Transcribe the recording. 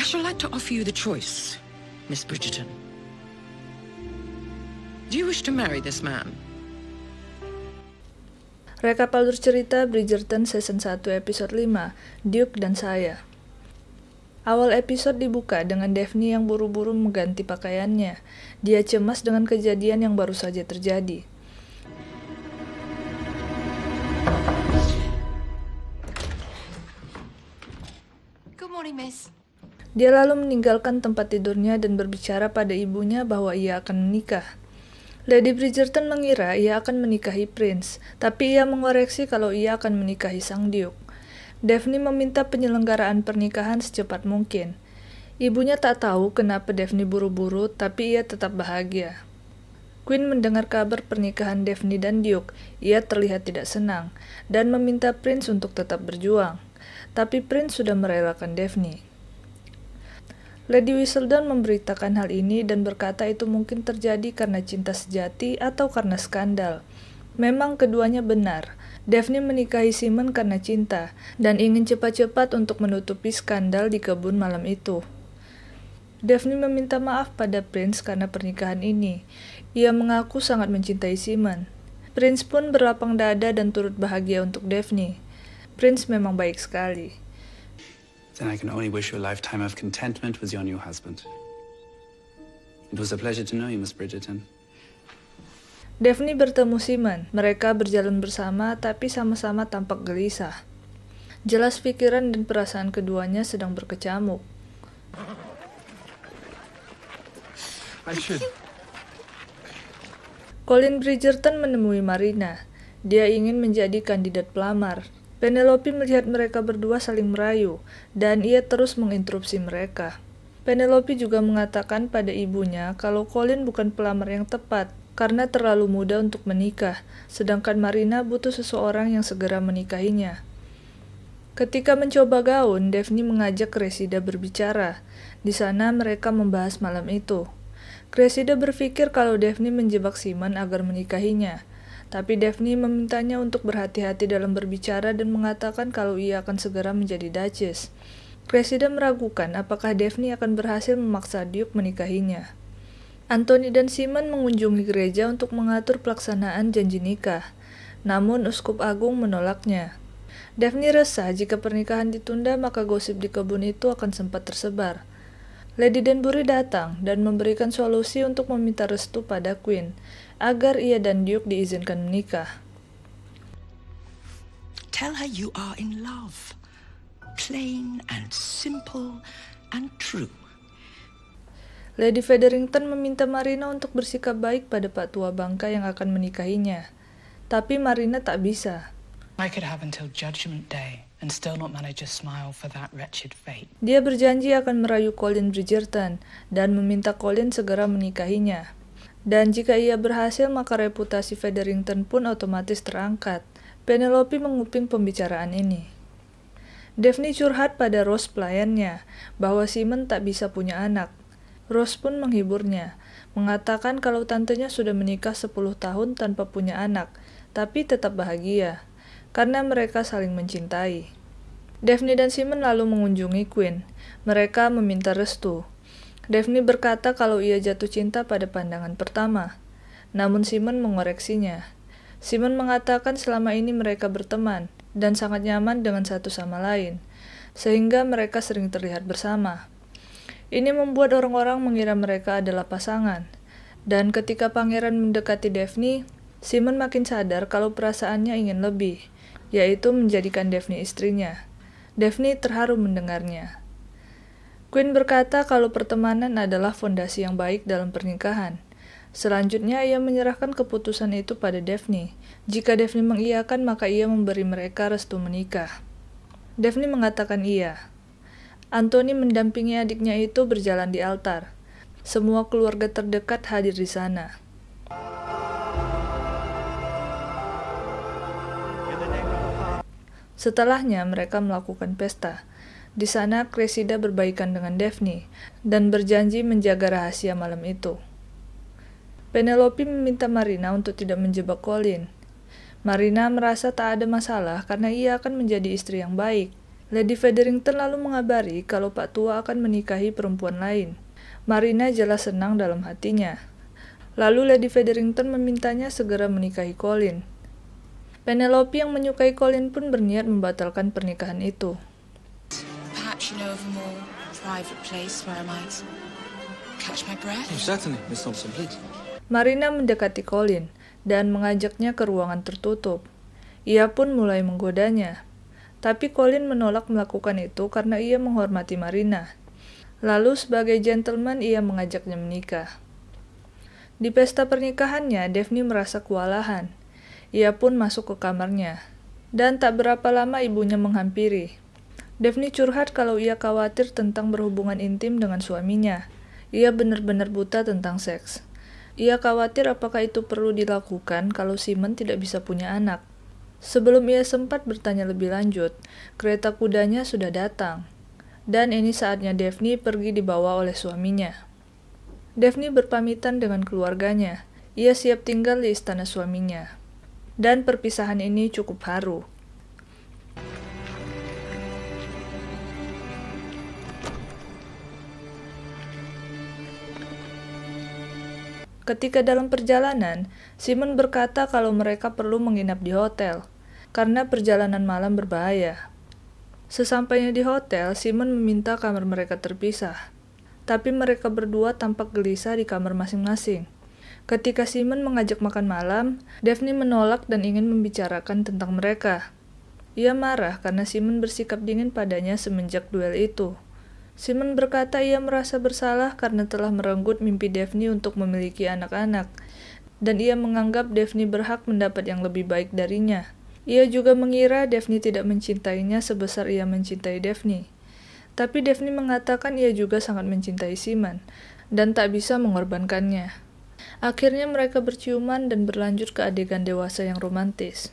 should like to offer you the choice, Miss Bridgerton. Do you wish to marry this man? Rekap alur cerita Bridgerton Season 1 Episode 5, Duke dan Saya. Awal episode dibuka dengan Daphne yang buru-buru mengganti pakaiannya. Dia cemas dengan kejadian yang baru saja terjadi. Good morning, miss. Dia lalu meninggalkan tempat tidurnya dan berbicara pada ibunya bahwa ia akan menikah. Lady Bridgerton mengira ia akan menikahi Prince, tapi ia mengoreksi kalau ia akan menikahi sang Duke. Daphne meminta penyelenggaraan pernikahan secepat mungkin. Ibunya tak tahu kenapa Daphne buru-buru, tapi ia tetap bahagia. Queen mendengar kabar pernikahan Daphne dan Duke. Ia terlihat tidak senang, dan meminta Prince untuk tetap berjuang. Tapi Prince sudah merelakan Daphne. Lady Whistledown memberitakan hal ini dan berkata itu mungkin terjadi karena cinta sejati atau karena skandal. Memang keduanya benar. Daphne menikahi Simon karena cinta dan ingin cepat-cepat untuk menutupi skandal di kebun malam itu. Daphne meminta maaf pada Prince karena pernikahan ini. Ia mengaku sangat mencintai Simon. Prince pun berlapang dada dan turut bahagia untuk Daphne. Prince memang baik sekali. Then I can only wish you a lifetime of contentment with your new husband. It was a pleasure to know you, Miss Bridgerton. Daphne bertemu Simon. Mereka berjalan bersama, tapi sama-sama tampak gelisah. Jelas pikiran dan perasaan keduanya sedang berkecamuk. Colin Bridgerton menemui Marina. Dia ingin menjadi kandidat pelamar. Penelope melihat mereka berdua saling merayu, dan ia terus menginterupsi mereka. Penelope juga mengatakan pada ibunya kalau Colin bukan pelamar yang tepat, karena terlalu muda untuk menikah, sedangkan Marina butuh seseorang yang segera menikahinya. Ketika mencoba gaun, Daphne mengajak Cressida berbicara. Di sana mereka membahas malam itu. Cressida berpikir kalau Daphne menjebak Simon agar menikahinya, tapi Daphne memintanya untuk berhati-hati dalam berbicara dan mengatakan kalau ia akan segera menjadi Duchess. Cressida meragukan apakah Daphne akan berhasil memaksa Duke menikahinya. Anthony dan Simon mengunjungi gereja untuk mengatur pelaksanaan janji nikah, namun Uskup Agung menolaknya. Daphne resah jika pernikahan ditunda maka gosip di kebun itu akan sempat tersebar. Lady Danbury datang dan memberikan solusi untuk meminta restu pada Queen, agar ia dan Duke diizinkan menikah. Tell her you are in love. Plain and simple and true. Lady Featherington meminta Marina untuk bersikap baik pada Pak Tua Bangka yang akan menikahinya. Tapi Marina tak bisa. I could have until Judgment Day and still not manage a smile for that wretched fate. Dia berjanji akan merayu Colin Bridgerton dan meminta Colin segera menikahinya. Dan jika ia berhasil maka reputasi Featherington pun otomatis terangkat. Penelope menguping pembicaraan ini. Daphne curhat pada Rose pelayannya bahwa Simon tak bisa punya anak. Rose pun menghiburnya, mengatakan kalau tantenya sudah menikah 10 tahun tanpa punya anak, tapi tetap bahagia, karena mereka saling mencintai. Daphne dan Simon lalu mengunjungi Queen. Mereka meminta restu. Daphne berkata kalau ia jatuh cinta pada pandangan pertama, namun Simon mengoreksinya. Simon mengatakan selama ini mereka berteman, dan sangat nyaman dengan satu sama lain, sehingga mereka sering terlihat bersama. Ini membuat orang-orang mengira mereka adalah pasangan. Dan ketika pangeran mendekati Daphne, Simon makin sadar kalau perasaannya ingin lebih, yaitu menjadikan Daphne istrinya. Daphne terharu mendengarnya. Queen berkata kalau pertemanan adalah fondasi yang baik dalam pernikahan. Selanjutnya ia menyerahkan keputusan itu pada Daphne. Jika Daphne mengiyakan maka ia memberi mereka restu menikah. Daphne mengatakan iya. Anthony mendampingi adiknya itu berjalan di altar. Semua keluarga terdekat hadir di sana. Setelahnya mereka melakukan pesta. Di sana Cressida berbaikan dengan Daphne dan berjanji menjaga rahasia malam itu. Penelope meminta Marina untuk tidak menjebak Colin. Marina merasa tak ada masalah karena ia akan menjadi istri yang baik. Lady Featherington lalu mengabari kalau Pak Tua akan menikahi perempuan lain. Marina jelas senang dalam hatinya. Lalu Lady Featherington memintanya segera menikahi Colin. Penelope yang menyukai Colin pun berniat membatalkan pernikahan itu. Perhaps you know of a more private place where I might catch my breath? Oh, certainly, Miss Thompson, please. Marina mendekati Colin dan mengajaknya ke ruangan tertutup. Ia pun mulai menggodanya. Tapi Colin menolak melakukan itu karena ia menghormati Marina. Lalu sebagai gentleman ia mengajaknya menikah. Di pesta pernikahannya, Daphne merasa kewalahan. Ia pun masuk ke kamarnya. Dan tak berapa lama ibunya menghampiri. Daphne curhat kalau ia khawatir tentang berhubungan intim dengan suaminya. Ia benar-benar buta tentang seks. Ia khawatir apakah itu perlu dilakukan kalau Simon tidak bisa punya anak. Sebelum ia sempat bertanya lebih lanjut, kereta kudanya sudah datang. Dan ini saatnya Daphne pergi dibawa oleh suaminya. Daphne berpamitan dengan keluarganya. Ia siap tinggal di istana suaminya. Dan perpisahan ini cukup haru. Ketika dalam perjalanan, Simon berkata kalau mereka perlu menginap di hotel, karena perjalanan malam berbahaya. Sesampainya di hotel, Simon meminta kamar mereka terpisah. Tapi mereka berdua tampak gelisah di kamar masing-masing. Ketika Simon mengajak makan malam, Daphne menolak dan ingin membicarakan tentang mereka. Ia marah karena Simon bersikap dingin padanya semenjak duel itu. Simon berkata ia merasa bersalah karena telah merenggut mimpi Daphne untuk memiliki anak-anak, dan ia menganggap Daphne berhak mendapat yang lebih baik darinya. Ia juga mengira Daphne tidak mencintainya sebesar ia mencintai Daphne. Tapi Daphne mengatakan ia juga sangat mencintai Simon, dan tak bisa mengorbankannya. Akhirnya mereka berciuman dan berlanjut ke adegan dewasa yang romantis.